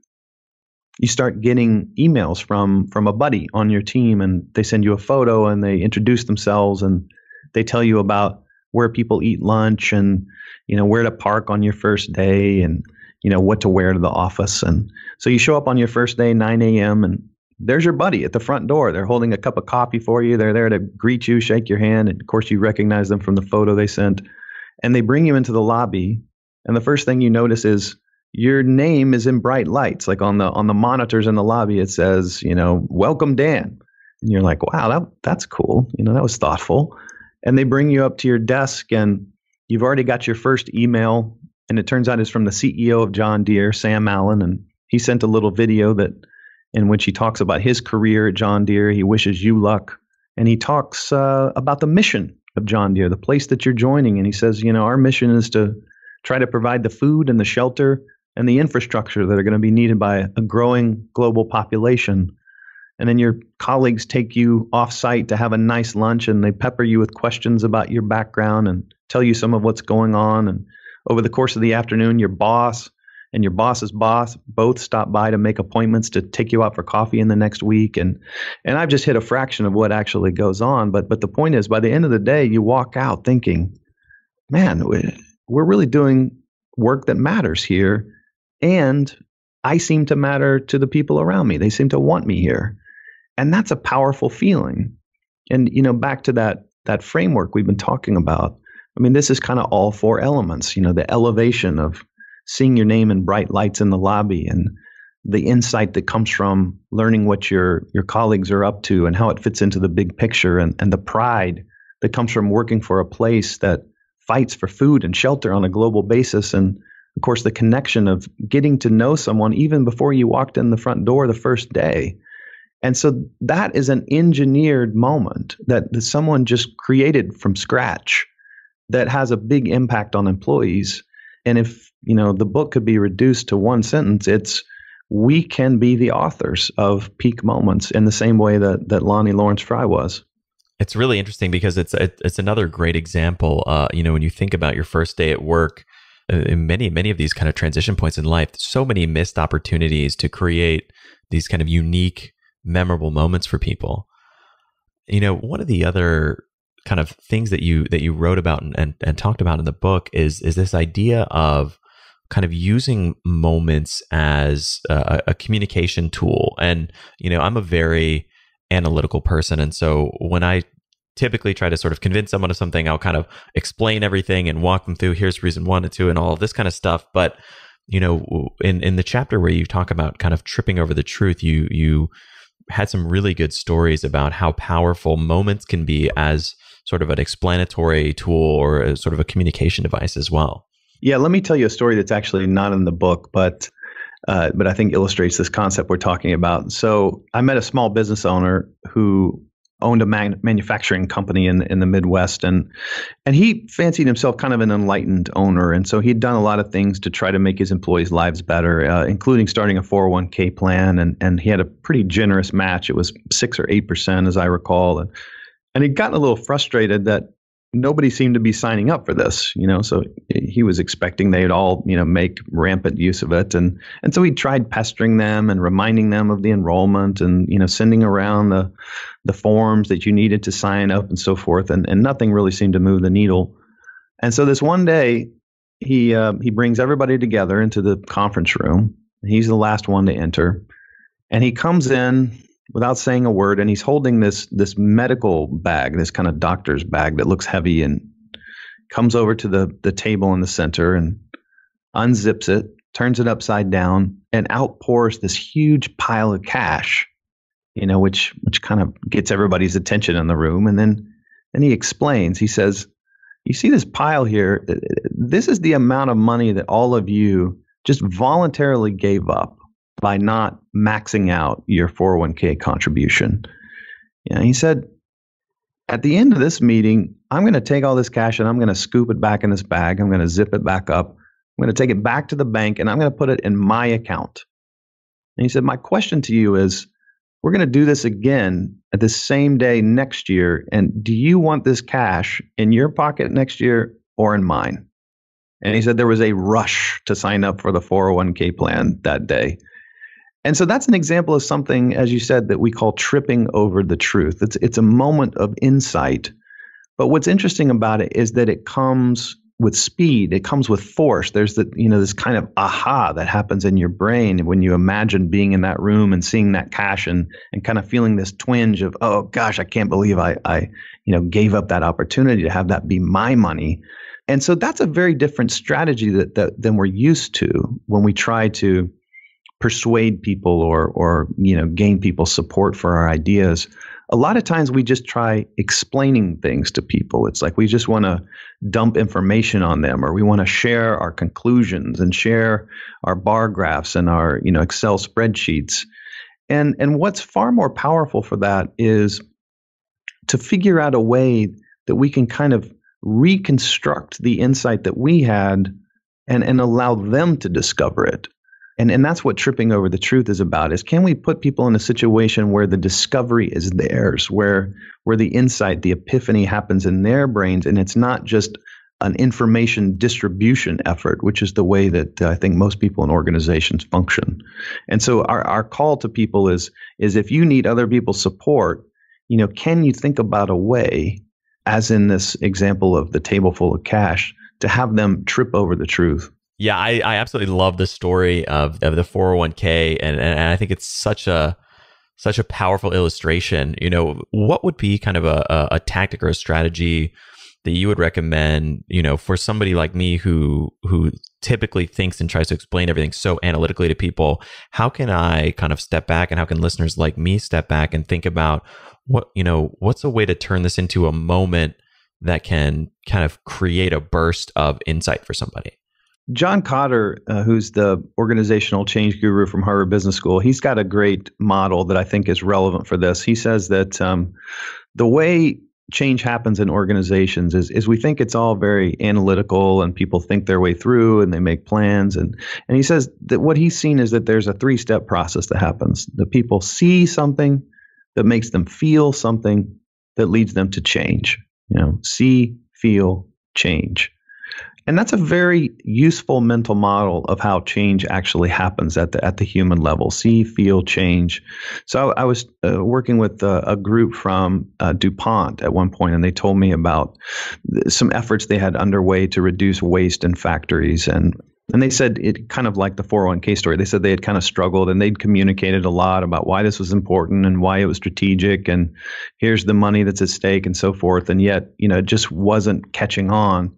you start getting emails from a buddy on your team, and they send you a photo, and they introduce themselves, and they tell you about where people eat lunch, and where to park on your first day, and what to wear to the office. And so you show up on your first day, 9 a.m., and there's your buddy at the front door. They're holding a cup of coffee for you. They're there to greet you, shake your hand. And of course, you recognize them from the photo they sent. And they bring you into the lobby. And the first thing you notice is your name is in bright lights. Like on the monitors in the lobby, it says, welcome, Dan. And you're like, wow, that's cool. That was thoughtful. And they bring you up to your desk, and you've already got your first email. And it turns out it's from the CEO of John Deere, Sam Allen. And he sent a little video in which he talks about his career at John Deere. He wishes you luck. And he talks about the mission of John Deere, the place that you're joining. And he says, our mission is to try to provide the food and the shelter and the infrastructure that are going to be needed by a growing global population. And then your colleagues take you off-site to have a nice lunch, and they pepper you with questions about your background and tell you some of what's going on. And over the course of the afternoon, your boss and your boss's boss both stop by to make appointments to take you out for coffee in the next week. And I've just hit a fraction of what actually goes on. But the point is, by the end of the day, you walk out thinking, man, we're really doing work that matters here. And I seem to matter to the people around me. They seem to want me here. And that's a powerful feeling. And, back to that framework we've been talking about. I mean, this is kind of all four elements, the elevation of seeing your name in bright lights in the lobby, and the insight that comes from learning what your colleagues are up to and how it fits into the big picture, and the pride that comes from working for a place that fights for food and shelter on a global basis. And of course, the connection of getting to know someone even before you walked in the front door the first day. And so that is an engineered moment that someone just created from scratch that has a big impact on employees. And if, the book could be reduced to one sentence, it's, we can be the authors of peak moments in the same way that Lonnie Lawrence Fry was. It's really interesting because it's another great example. When you think about your first day at work, in many of these kind of transition points in life, so many missed opportunities to create these kind of unique, memorable moments for people. One of the other kind of things that you wrote about and talked about in the book is this idea of kind of using moments as a communication tool. And, I'm a very analytical person. And so when I typically try to sort of convince someone of something, I'll kind of explain everything and walk them through, here's reason 1 and 2 and all of this kind of stuff. But, in the chapter where you talk about kind of tripping over the truth, you had some really good stories about how powerful moments can be as sort of an explanatory tool or a sort of a communication device as well. Yeah, let me tell you a story that's actually not in the book, but I think illustrates this concept we're talking about. So I met a small business owner who owned a manufacturing company in the Midwest, and he fancied himself kind of an enlightened owner. And so he'd done a lot of things to try to make his employees' lives better, including starting a 401k plan. And he had a pretty generous match. It was 6 or 8%, as I recall. And he'd gotten a little frustrated that nobody seemed to be signing up for this, so he was expecting they'd all, make rampant use of it. And so he tried pestering them and reminding them of the enrollment and, sending around the forms that you needed to sign up and so forth. And nothing really seemed to move the needle. And so this one day he brings everybody together into the conference room. He's the last one to enter, and he comes in without saying a word, and he's holding this medical bag, this kind of doctor's bag that looks heavy and comes over to the table in the center and unzips it, turns it upside down, and outpours this huge pile of cash, which kind of gets everybody's attention in the room. And then he explains, he says, you see this pile here, this is the amount of money that all of you just voluntarily gave up by not maxing out your 401k contribution. He said, at the end of this meeting, I'm going to take all this cash and I'm going to scoop it back in this bag. I'm going to zip it back up. I'm going to take it back to the bank and I'm going to put it in my account. And he said, my question to you is, we're going to do this again at the same day next year. And do you want this cash in your pocket next year or in mine? And he said there was a rush to sign up for the 401k plan that day. And so that's an example of something, as you said, that we call tripping over the truth. It's a moment of insight. But what's interesting about it is that it comes with speed. It comes with force. There's this kind of aha that happens in your brain when you imagine being in that room and seeing that cash and kind of feeling this twinge of, oh gosh, I can't believe I gave up that opportunity to have that be my money. And so that's a very different strategy than we're used to when we try to persuade people or gain people's support for our ideas. A lot of times we just try explaining things to people. It's like we just want to dump information on them, or we want to share our conclusions and share our bar graphs and our Excel spreadsheets. And what's far more powerful for that is to figure out a way that we can kind of reconstruct the insight that we had and allow them to discover it. And that's what tripping over the truth is about, is can we put people in a situation where the discovery is theirs, where the insight, the epiphany happens in their brains, and it's not just an information distribution effort, which is the way that I think most people in organizations function. And so our call to people is if you need other people's support, can you think about a way, as in this example of the table full of cash, to have them trip over the truth? Yeah, I absolutely love the story of the 401k, and I think it's such a powerful illustration. What would be kind of a tactic or a strategy that you would recommend, for somebody like me who typically thinks and tries to explain everything so analytically to people? How can I kind of step back, and how can listeners like me step back and think about what's a way to turn this into a moment that can kind of create a burst of insight for somebody? John Kotter, who's the organizational change guru from Harvard Business School, he's got a great model that I think is relevant for this. He says that the way change happens in organizations is we think it's all very analytical and people think their way through and they make plans. And he says that what he's seen is that there's a 3-step process that happens. The people see something that makes them feel something that leads them to change. See, feel, change. And that's a very useful mental model of how change actually happens at the human level. See, feel, change. So I was working with a group from DuPont at one point, and they told me about some efforts they had underway to reduce waste in factories. And they said, it kind of like the 401k story, they said they had kind of struggled, and they'd communicated a lot about why this was important and why it was strategic, and here's the money that's at stake and so forth. And yet, it just wasn't catching on.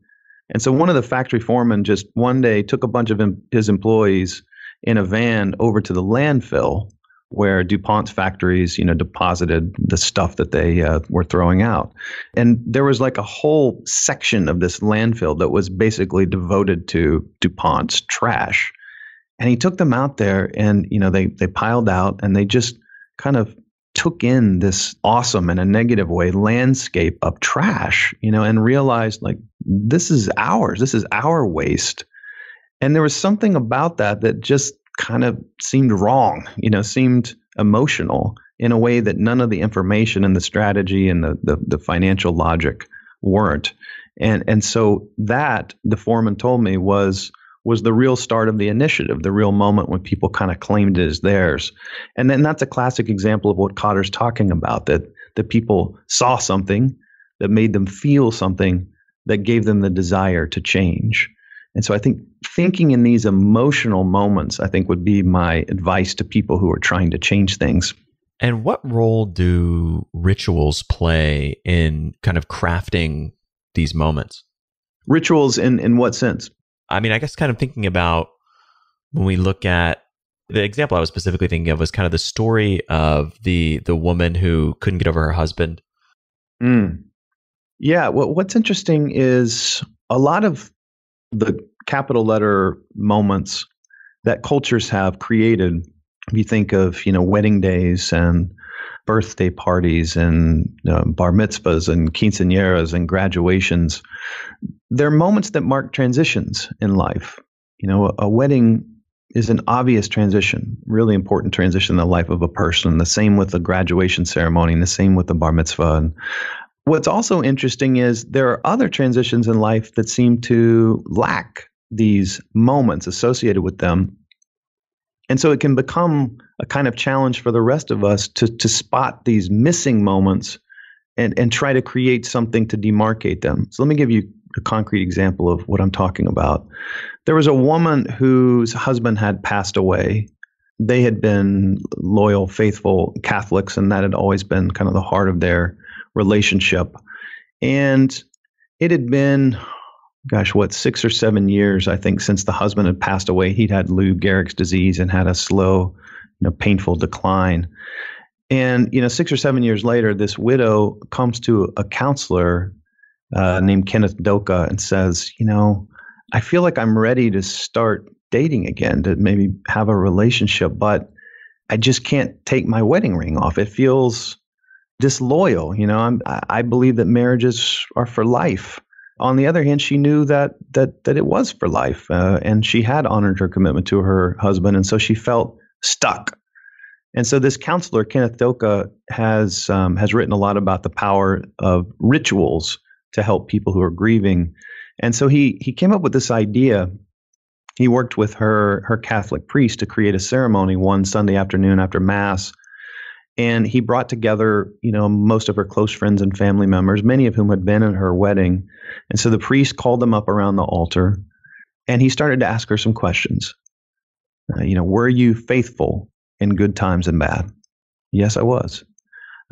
And so one of the factory foremen just one day took a bunch of his employees in a van over to the landfill where DuPont's factories, deposited the stuff that they were throwing out. And there was like a whole section of this landfill that was basically devoted to DuPont's trash. And he took them out there and, they piled out, and they just kind of took in this awesome, in a negative way, landscape of trash, and realized, like, this is ours. This is our waste. And there was something about that just kind of seemed wrong, seemed emotional in a way that none of the information and the strategy and the financial logic weren't. And so that, the foreman told me, was the real start of the initiative, the real moment when people kind of claimed it as theirs. And then that's a classic example of what Kotter's talking about, that people saw something that made them feel something that gave them the desire to change. And so I think thinking in these emotional moments, I think, would be my advice to people who are trying to change things. And what role do rituals play in kind of crafting these moments? Rituals in what sense? I mean, I guess kind of thinking about when we look at the example I was specifically thinking of was kind of the story of the woman who couldn't get over her husband. Mm. Yeah. Well, what's interesting is a lot of the capital letter moments that cultures have created. If you think of, wedding days and birthday parties and bar mitzvahs and quinceañeras and graduations, they're moments that mark transitions in life. A wedding is an obvious transition, really important transition in the life of a person. The same with the graduation ceremony, and the same with the bar mitzvah. And what's also interesting is there are other transitions in life that seem to lack these moments associated with them. And so it can become a kind of challenge for the rest of us to spot these missing moments and try to create something to demarcate them. So let me give you a concrete example of what I'm talking about. There was a woman whose husband had passed away. They had been loyal, faithful Catholics, and that had always been kind of the heart of their relationship. And it had been, 6 or 7 years, I think, since the husband had passed away. He'd had Lou Gehrig's disease and had a slow, painful decline. And, 6 or 7 years later, this widow comes to a counselor named Kenneth Doka and says, I feel like I'm ready to start dating again, to maybe have a relationship, but I just can't take my wedding ring off. It feels disloyal. I believe that marriages are for life. On the other hand, she knew that it was for life, and she had honored her commitment to her husband, and so she felt stuck. And so this counselor, Kenneth Doka, has written a lot about the power of rituals to help people who are grieving. And so he came up with this idea. He worked with her Catholic priest to create a ceremony one Sunday afternoon after Mass. And he brought together, most of her close friends and family members, many of whom had been at her wedding. And so the priest called them up around the altar, and he started to ask her some questions. Were you faithful in good times and bad? Yes, I was.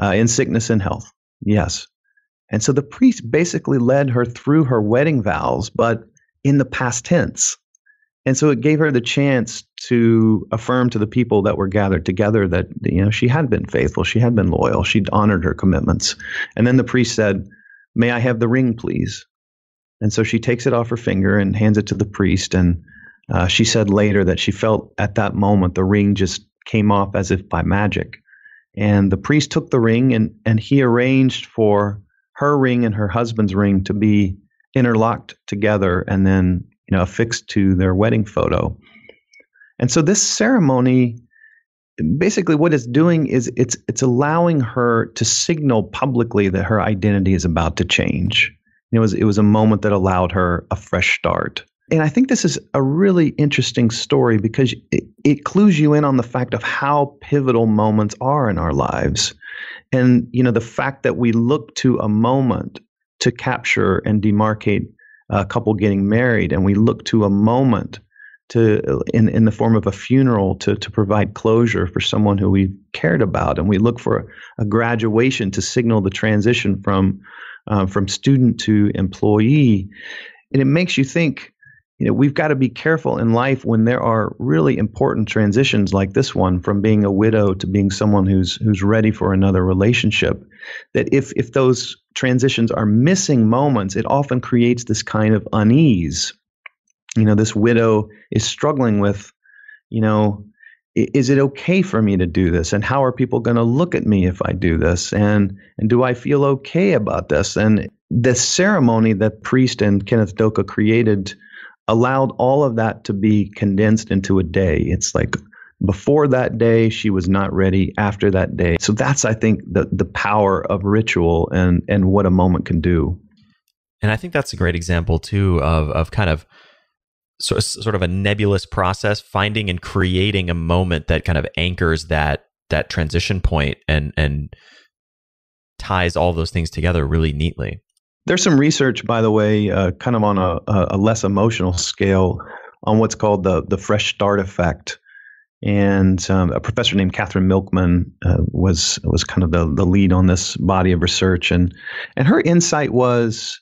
In sickness and health? Yes. And so the priest basically led her through her wedding vows, but in the past tense. And so it gave her the chance to affirm to the people that were gathered together that, she had been faithful, she had been loyal, she'd honored her commitments. And then the priest said, "May I have the ring, please?" And so she takes it off her finger and hands it to the priest. And she said later that she felt at that moment the ring just came off as if by magic. And the priest took the ring and he arranged for her ring and her husband's ring to be interlocked together and then affixed to their wedding photo. And so this ceremony, basically what it's doing is it's allowing her to signal publicly that her identity is about to change. It was a moment that allowed her a fresh start. And I think this is a really interesting story because it clues you in on the fact of how pivotal moments are in our lives. And, the fact that we look to a moment to capture and demarcate a couple getting married, and we look to a moment in the form of a funeral to provide closure for someone who we cared about, and we look for a graduation to signal the transition from student to employee. And it makes you think, we've got to be careful in life when there are really important transitions like this one, from being a widow to being someone who's ready for another relationship, that if those transitions are missing moments, it often creates this kind of unease. This widow is struggling with, is it okay for me to do this? And how are people going to look at me if I do this? And do I feel okay about this? And the ceremony that priest and Kenneth Doka created allowed all of that to be condensed into a day. It's like before that day, she was not ready. After that day. So that's, I think, the power of ritual and what a moment can do. And I think that's a great example too of kind of sort of a nebulous process, finding and creating a moment that kind of anchors that transition point and ties all those things together really neatly. There's some research, by the way, kind of on a less emotional scale on what's called the fresh start effect. And a professor named Catherine Milkman was kind of the lead on this body of research. And her insight was,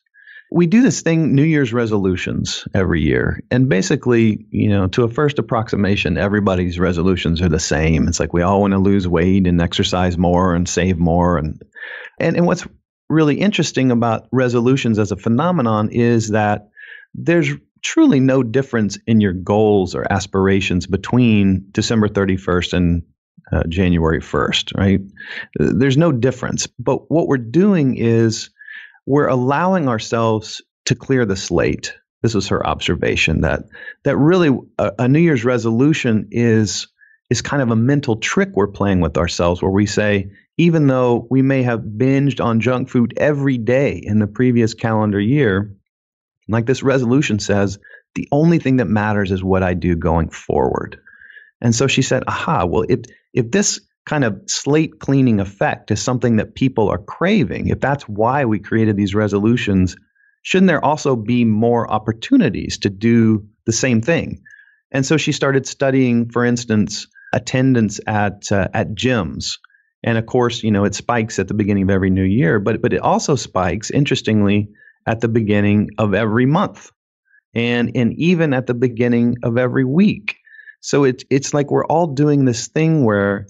We do this thing, New Year's resolutions every year. And basically, to a first approximation, everybody's resolutions are the same. It's like we all want to lose weight and exercise more and save more. And what's really interesting about resolutions as a phenomenon is that there's truly no difference in your goals or aspirations between December 31st and January 1st, right? There's no difference. But what we're doing is we're allowing ourselves to clear the slate. This was her observation, that really a New Year's resolution is kind of a mental trick we're playing with ourselves, where we say, even though we may have binged on junk food every day in the previous calendar year, like this resolution says, the only thing that matters is what I do going forward. And so she said, aha, well, if this kind of slate cleaning effect is something that people are craving, if that's why we created these resolutions, shouldn't there also be more opportunities to do the same thing? And so she started studying, for instance, attendance at gyms. And of course, it spikes at the beginning of every new year, but it also spikes, interestingly, at the beginning of every month and even at the beginning of every week. So it's like we're all doing this thing where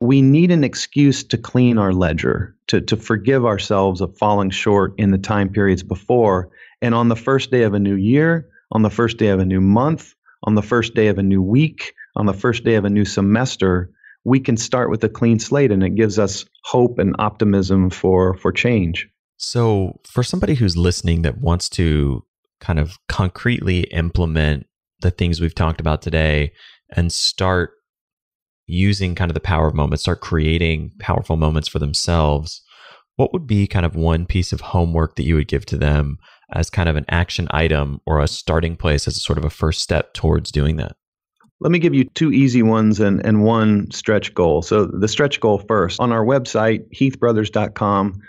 we need an excuse to clean our ledger, to forgive ourselves of falling short in the time periods before. And on the first day of a new year, on the first day of a new month, on the first day of a new week, on the first day of a new semester, we can start with a clean slate, and it gives us hope and optimism for change. So for somebody who's listening that wants to kind of concretely implement the things we've talked about today and start using kind of the power of moments, start creating powerful moments for themselves, what would be kind of one piece of homework that you would give to them as kind of an action item or a starting place as a sort of a first step towards doing that? Let me give you two easy ones and one stretch goal. So the stretch goal first. On our website, heathbrothers.com,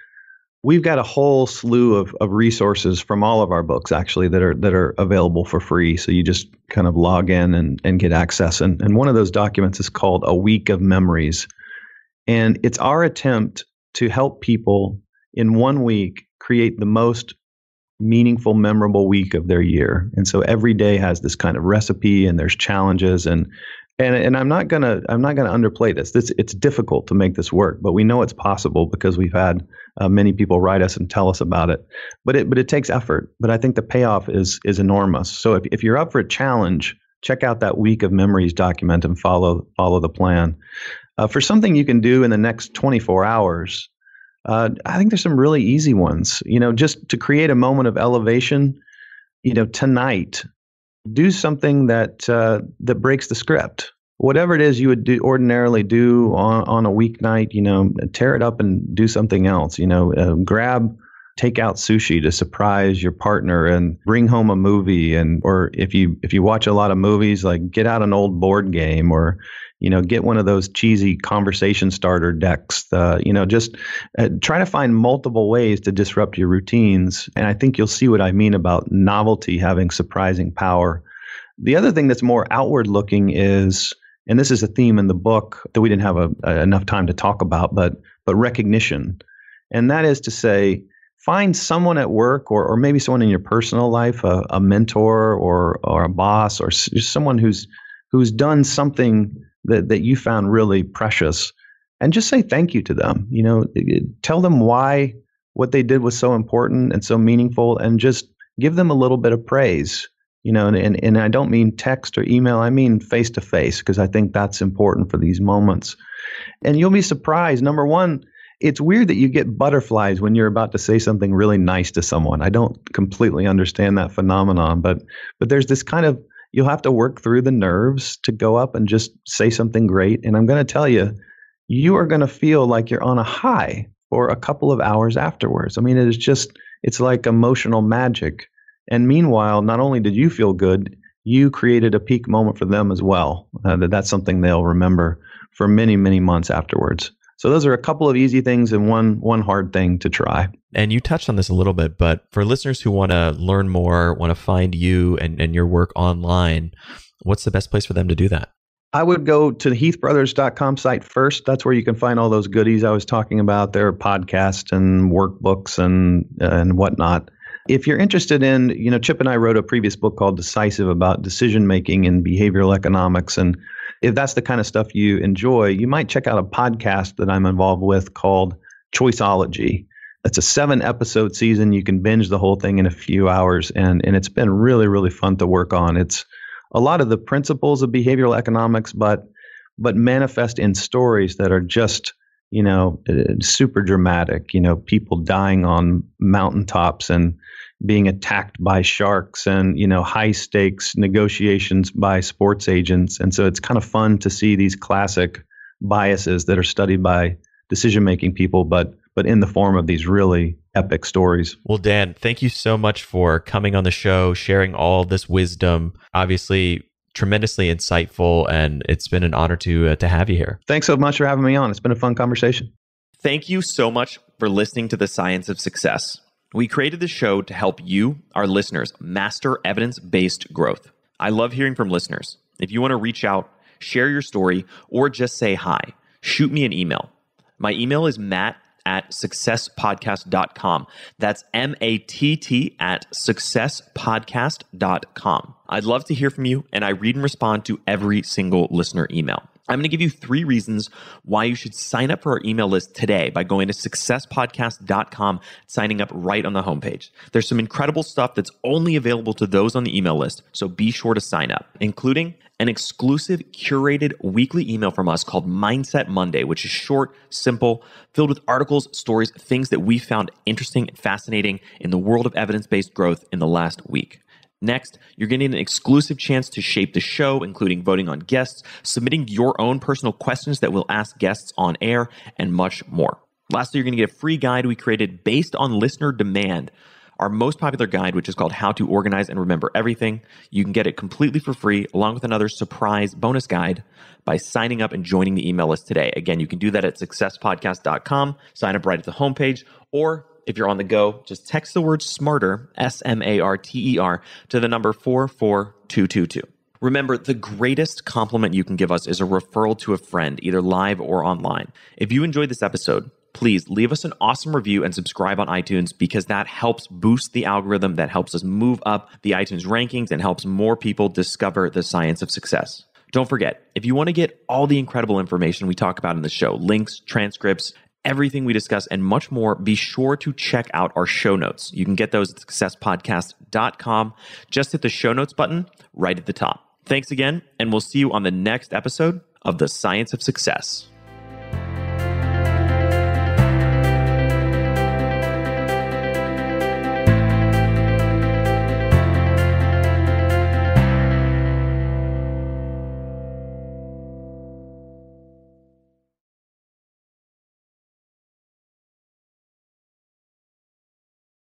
we've got a whole slew of resources from all of our books, actually, that are available for free. So you just kind of log in and get access. And one of those documents is called A Week of Memories. And it's our attempt to help people in 1 week create the most meaningful, memorable week of their year. And so every day has this kind of recipe, and there's challenges, and I'm not gonna underplay this. It's difficult to make this work, but we know it's possible because we've had many people write us and tell us about it. But it takes effort. But I think the payoff is enormous. So if you're up for a challenge, check out that Week of Memories document and follow the plan. For something you can do in the next 24 hours. I think there's some really easy ones. Just to create a moment of elevation. Tonight, do something that breaks the script. Whatever it is you would ordinarily do on a weeknight, tear it up and do something else. Take out sushi to surprise your partner and bring home a movie, or if you watch a lot of movies, like get out an old board game, or get one of those cheesy conversation starter decks. Just try to find multiple ways to disrupt your routines. And I think you'll see what I mean about novelty having surprising power. The other thing that's more outward looking is, and this is a theme in the book that we didn't have enough time to talk about, but recognition. And that is to say, find someone at work or maybe someone in your personal life, a mentor or a boss, or someone who's done something that you found really precious, and just say thank you to them. Tell them why what they did was so important and so meaningful, and just give them a little bit of praise. And I don't mean text or email, I mean face to face, because I think that's important for these moments. And you'll be surprised. Number one, it's weird that you get butterflies when you're about to say something really nice to someone. I don't completely understand that phenomenon, but there's this kind of, you'll have to work through the nerves to go up and just say something great. And I'm going to tell you, you are going to feel like you're on a high for a couple of hours afterwards. I mean, it's like emotional magic. And meanwhile, not only did you feel good, you created a peak moment for them as well. That's something they'll remember for many, many months afterwards. So those are a couple of easy things and one hard thing to try. And you touched on this a little bit, but for listeners who want to learn more, want to find you and your work online, what's the best place for them to do that? I would go to the heathbrothers.com site first. That's where you can find all those goodies I was talking about. There are podcasts and workbooks and whatnot. If you're interested in, Chip and I wrote a previous book called Decisive about decision making and behavioral economics. And if that's the kind of stuff you enjoy, you might check out a podcast that I'm involved with called Choiceology. It's a 7-episode season. You can binge the whole thing in a few hours. And it's been really, really fun to work on. It's a lot of the principles of behavioral economics, but manifest in stories that are just super dramatic, people dying on mountaintops and being attacked by sharks and, high stakes negotiations by sports agents. And so it's kind of fun to see these classic biases that are studied by decision-making people, but in the form of these really epic stories. Well, Dan, thank you so much for coming on the show, sharing all this wisdom. Obviously, tremendously insightful, and it's been an honor to have you here. Thanks so much for having me on. It's been a fun conversation. Thank you so much for listening to The Science of Success. We created this show to help you, our listeners, master evidence-based growth. I love hearing from listeners. If you want to reach out, share your story, or just say hi, shoot me an email. My email is matt@successpodcast.com. That's matt@successpodcast.com. I'd love to hear from you, and I read and respond to every single listener email. I'm going to give you 3 reasons why you should sign up for our email list today by going to successpodcast.com, signing up right on the homepage. There's some incredible stuff that's only available to those on the email list, so be sure to sign up, including an exclusive curated weekly email from us called Mindset Monday, which is short, simple, filled with articles, stories, things that we found interesting and fascinating in the world of evidence-based growth in the last week. Next, you're getting an exclusive chance to shape the show, including voting on guests, submitting your own personal questions that we'll ask guests on air, and much more. Lastly, you're going to get a free guide we created based on listener demand, our most popular guide, which is called How to Organize and Remember Everything. You can get it completely for free, along with another surprise bonus guide by signing up and joining the email list today. Again, you can do that at successpodcast.com, sign up right at the homepage, or if you're on the go, just text the word SMARTER, SMARTER, to the number 44222. Remember, the greatest compliment you can give us is a referral to a friend, either live or online. If you enjoyed this episode, please leave us an awesome review and subscribe on iTunes, because that helps boost the algorithm, that helps us move up the iTunes rankings and helps more people discover the science of success. Don't forget, if you want to get all the incredible information we talk about in the show, links, transcripts, everything we discuss, and much more, be sure to check out our show notes. You can get those at successpodcast.com. Just hit the show notes button right at the top. Thanks again, and we'll see you on the next episode of The Science of Success.